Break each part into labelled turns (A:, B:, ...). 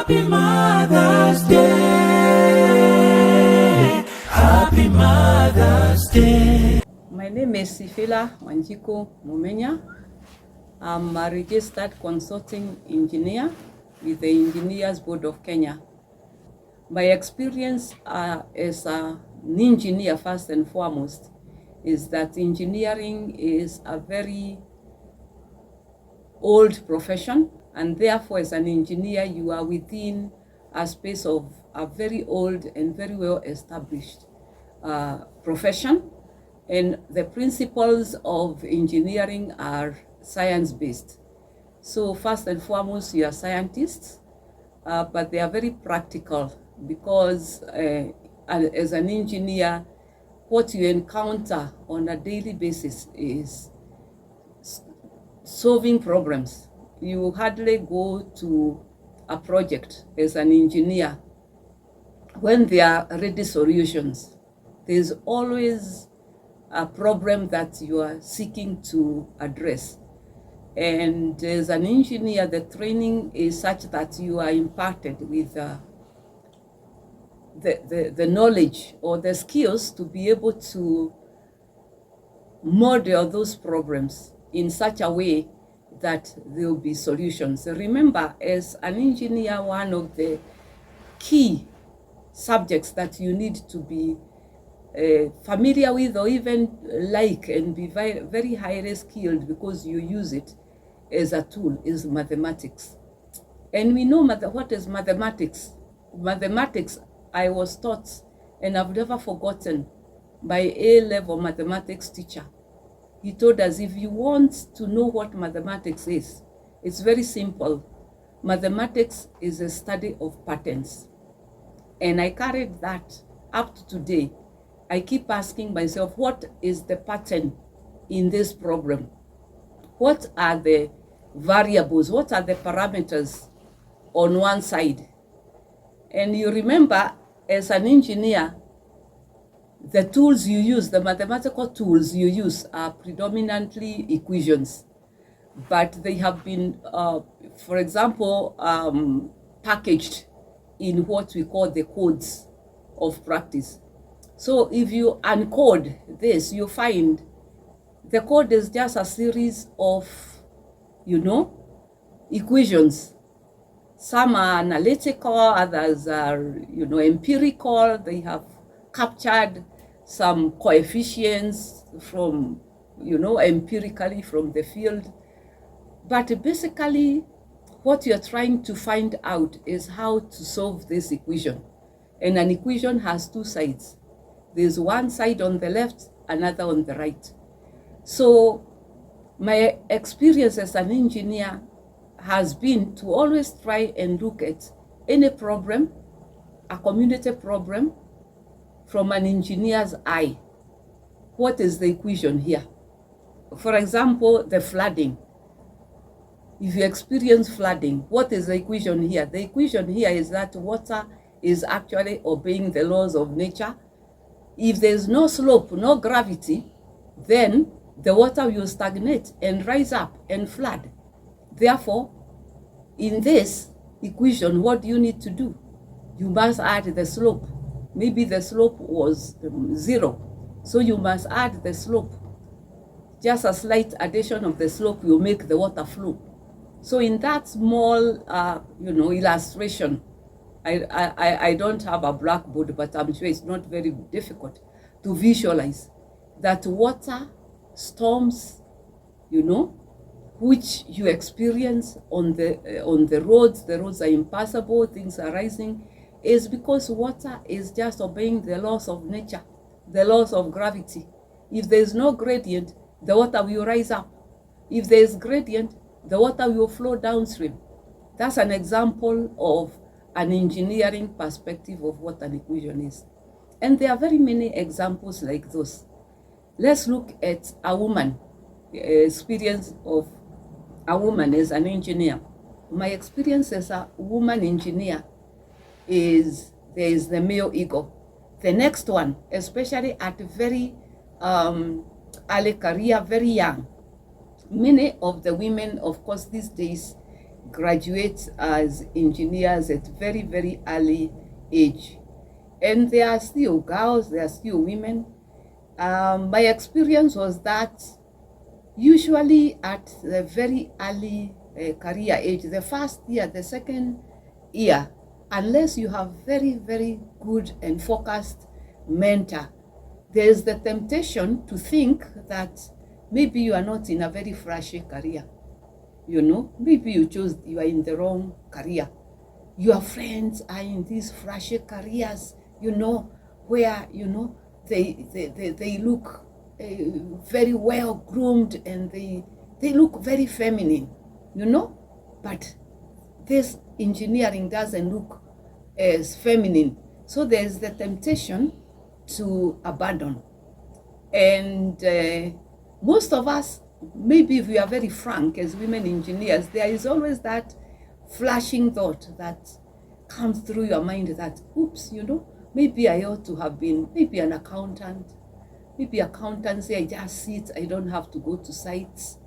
A: Happy Mother's Day. Happy Mother's Day.
B: My name is Wanjiku. I'm a registered consulting engineer with the Engineers Board of Kenya. My experience as an engineer, first and foremost, is that engineering is a very old profession, and therefore as an engineer you are within a space of a very old and very well established profession, and the principles of engineering are science-based. So first and foremost, you are scientists, but they are very practical, because as an engineer, what you encounter on a daily basis is solving problems. You hardly go to a project as an engineer when there are ready solutions. There's always a problem that you are seeking to address. And as an engineer, the training is such that you are imparted with the knowledge or the skills to be able to model those problems in such a way that there will be solutions. Remember, as an engineer, one of the key subjects that you need to be familiar with, or even like and be very, very highly skilled because you use it as a tool, is mathematics. And we know what is mathematics. Mathematics, I was taught, and I've never forgotten, by A-level mathematics teacher. He told us, if you want to know what mathematics is, it's very simple. Mathematics is a study of patterns. And I carried that up to today. I keep asking myself, what is the pattern in this problem? What are the variables? What are the parameters on one side? And you remember, as an engineer, the tools you use, the mathematical tools you use, are predominantly equations. But they have been, for example, packaged in what we call the codes of practice. So if you uncode this, you find the code is just a series of, equations. Some are analytical, others are, empirical. They have captured some coefficients from, empirically from the field. But basically, what you're trying to find out is how to solve this equation. And an equation has two sides. There's one side on the left, another on the right. So my experience as an engineer has been to always try and look at any problem, a community problem, from an engineer's eye. What is the equation here? For example, the flooding. If you experience flooding, what is the equation here? The equation here is that water is actually obeying the laws of nature. If there's no slope, no gravity, then the water will stagnate and rise up and flood. Therefore, in this equation, what do you need to do? You must add the slope. Maybe the slope was 0, so you must add the slope. Just a slight addition of the slope will make the water flow. So in that small, illustration, I don't have a blackboard, but I'm sure it's not very difficult to visualize that water storms, which you experience on the roads. The roads are impassable, things are rising, is because water is just obeying the laws of nature, the laws of gravity. If there is no gradient, the water will rise up. If there is gradient, the water will flow downstream. That's an example of an engineering perspective of what an equation is. And there are very many examples like those. Let's look at a woman, experience of a woman as an engineer. My experience as a woman engineer is there is the male ego. The next one, especially at very early career, very young. Many of the women, of course, these days graduate as engineers at very, very early age. And there are still girls, there are still women. My experience was that usually at the very early career age, the first year, the second year, unless you have very, very good and focused mentor, there is the temptation to think that maybe you are not in a very flashy career. Maybe you are in the wrong career. Your friends are in these flashy careers, where, they look very well groomed, and they look very feminine, but this engineering doesn't look as feminine. So there's the temptation to abandon. And most of us, maybe if we are very frank as women engineers, there is always that flashing thought that comes through your mind that, oops, maybe I ought to have been maybe an accountant. Maybe accountancy, I just sit, I don't have to go to sites.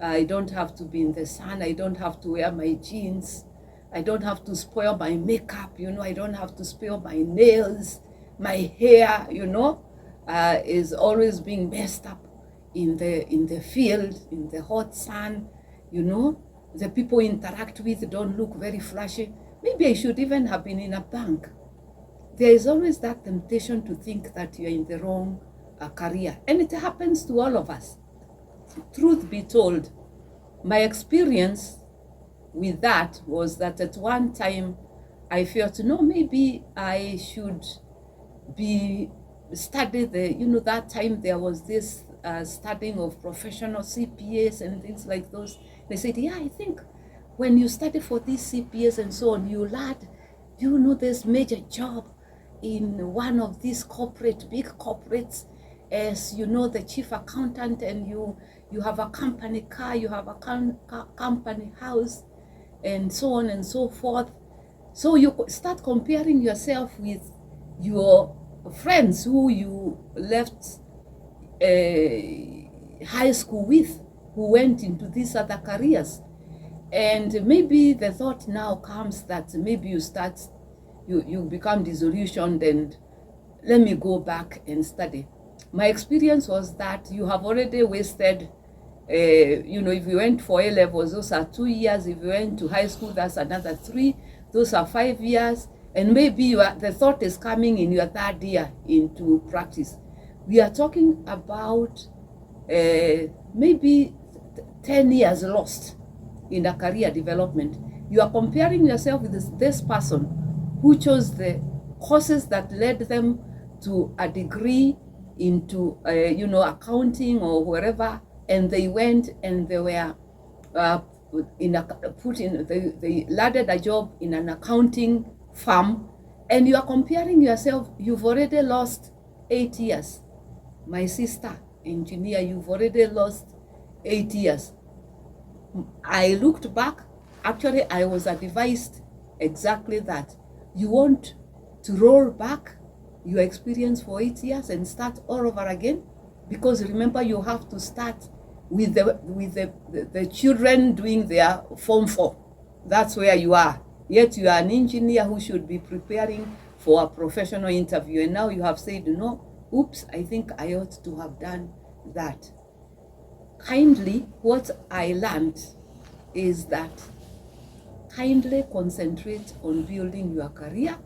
B: I don't have to be in the sun. I don't have to wear my jeans. I don't have to spoil my makeup, I don't have to spoil my nails. My hair, is always being messed up in the field, in the hot sun, The people interact with don't look very flashy. Maybe I should even have been in a bank. There is always that temptation to think that you're in the wrong career. And it happens to all of us. Truth be told, my experience with that was that at one time I felt, no, maybe I should be studied that time there was this studying of professional CPAs and things like those. They said, yeah, I think when you study for these CPAs and so on, you land, this major job in one of these big corporates as, the chief accountant, and you have a company car, you have a company house, and so on and so forth. So you start comparing yourself with your friends who you left high school with, who went into these other careers. And maybe the thought now comes that maybe you become disillusioned and let me go back and study. My experience was that you have already wasted, if you went for A levels, those are 2 years. If you went to high school, that's another 3. Those are 5 years. And maybe the thought is coming in your 3rd year into practice. We are talking about maybe 10 years lost in a career development. You are comparing yourself with this person who chose the courses that led them to a degree into, accounting or wherever, and they went and they were they landed a job in an accounting firm, and you are comparing yourself. You've already lost 8 years. My sister, engineer, you've already lost 8 years. I looked back. Actually, I was advised exactly that. You want to roll back your experience for 8 years and start all over again, because remember, you have to start with the children doing their Form 4. That's where you are. Yet you are an engineer who should be preparing for a professional interview, and now you have said, no, oops, I think I ought to have done that. Kindly, what I learned is that kindly concentrate on building your career.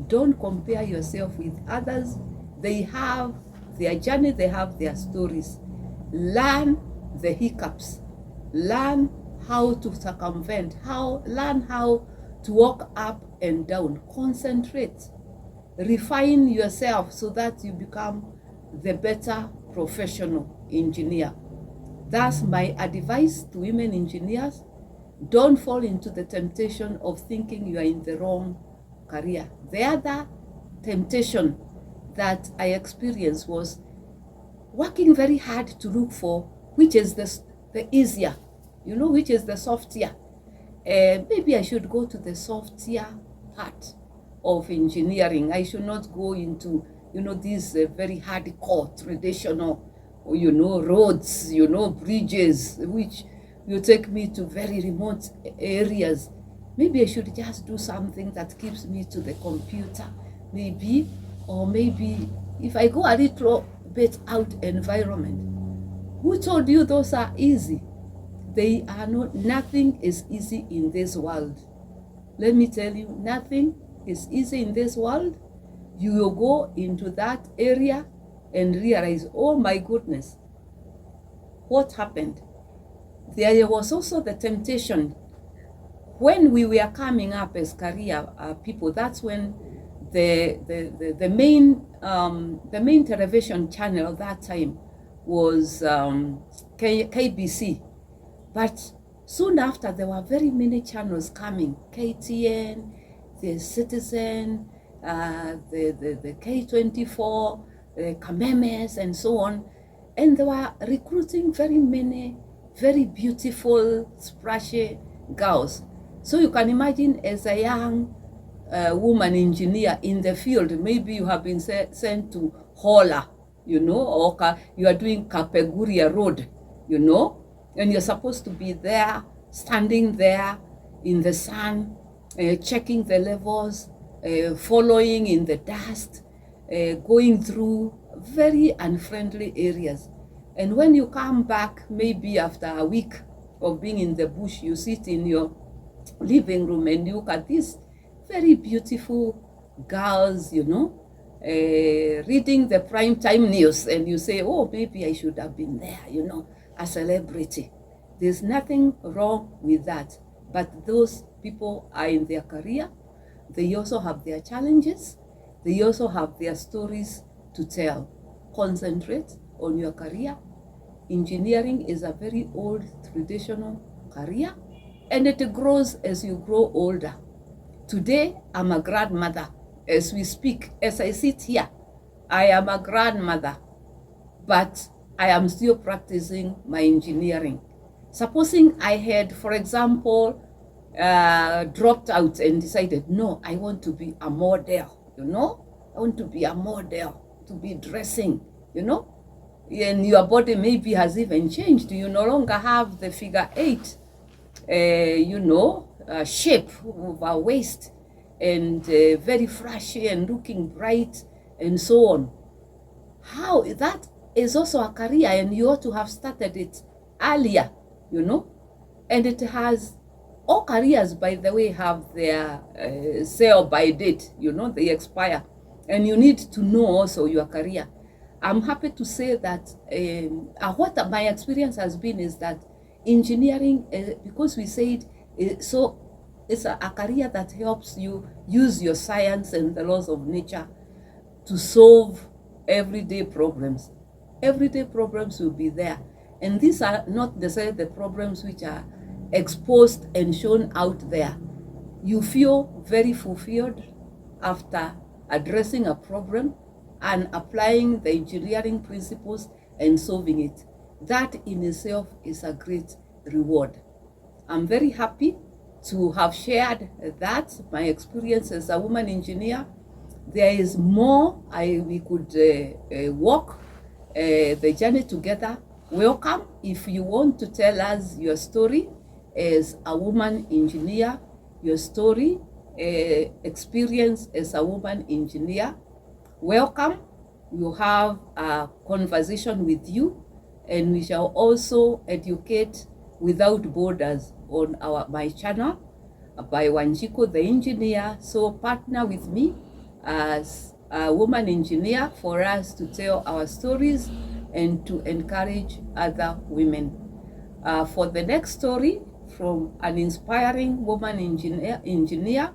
B: Don't compare yourself with others. They have their journey, they have their stories. Learn the hiccups. Learn how to circumvent, learn how to walk up and down. Concentrate. Refine yourself so that you become the better professional engineer. That's my advice to women engineers. Don't fall into the temptation of thinking you are in the wrong career. The other temptation that I experienced was working very hard to look for which is the easier, which is the softer. Maybe I should go to the softer part of engineering. I should not go into, these very hardcore traditional, roads, bridges, which You take me to very remote areas. Maybe I should just do something that keeps me to the computer, maybe, or maybe if I go a little bit out environment. Who told you those are easy? They are not. Nothing is easy in this world. Let me tell you, nothing is easy in this world. You will go into that area and realize, oh my goodness, what happened? There was also the temptation when we were coming up as career people. That's when the main television channel that time was KBC, but soon after there were very many channels coming: KTN, the Citizen, the K24, the Kamemes, and so on. And they were recruiting very many very beautiful, splashy girls. So you can imagine, as a young woman engineer in the field, maybe you have been sent to Hola, you know, or you are doing Kapeguria Road, you know, and you're supposed to be there, standing there in the sun, checking the levels, following in the dust, going through very unfriendly areas. And when you come back, maybe after a week of being in the bush, you sit in your living room and you look at these very beautiful girls, you know, reading the prime time news, and you say, oh, maybe I should have been there, you know, a celebrity. There's nothing wrong with that. But those people are in their career. They also have their challenges. They also have their stories to tell. Concentrate on your career. Engineering is a very old traditional career, and it grows as you grow older. Today, I'm a grandmother. As we speak, as I sit here, I am a grandmother, but I am still practicing my engineering. Supposing I had, for example, dropped out and decided, no, I want to be a model, you know? I want to be a model, to be dressing, you know? And your body maybe has even changed. You no longer have the figure 8, you know, shape of our waist, and very flashy and looking bright and so on. How that is also a career, and you ought to have started it earlier, you know. And it has, all careers, by the way, have their sell by date, you know, they expire, and you need to know also your career. I'm happy to say that what my experience has been is that engineering, because we said, so it's a career that helps you use your science and the laws of nature to solve everyday problems. Everyday problems will be there. And these are not necessarily the problems which are exposed and shown out there. You feel very fulfilled after addressing a problem and applying the engineering principles and solving it. That in itself is a great reward. I'm very happy to have shared that, my experience as a woman engineer. There is more we could walk the journey together. Welcome. If you want to tell us your story as a woman engineer, your story, experience as a woman engineer, welcome. We'll have a conversation with you, and we shall also educate without borders on my channel by Wanjiku the engineer. So partner with me as a woman engineer for us to tell our stories and to encourage other women. For the next story from an inspiring woman engineer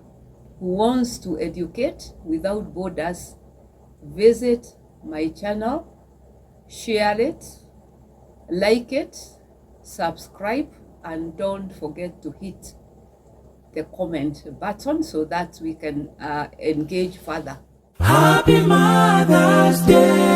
B: who wants to educate without borders, visit my channel, share it, like it, subscribe, and don't forget to hit the comment button so that we can engage further.
A: Happy Mother's Day.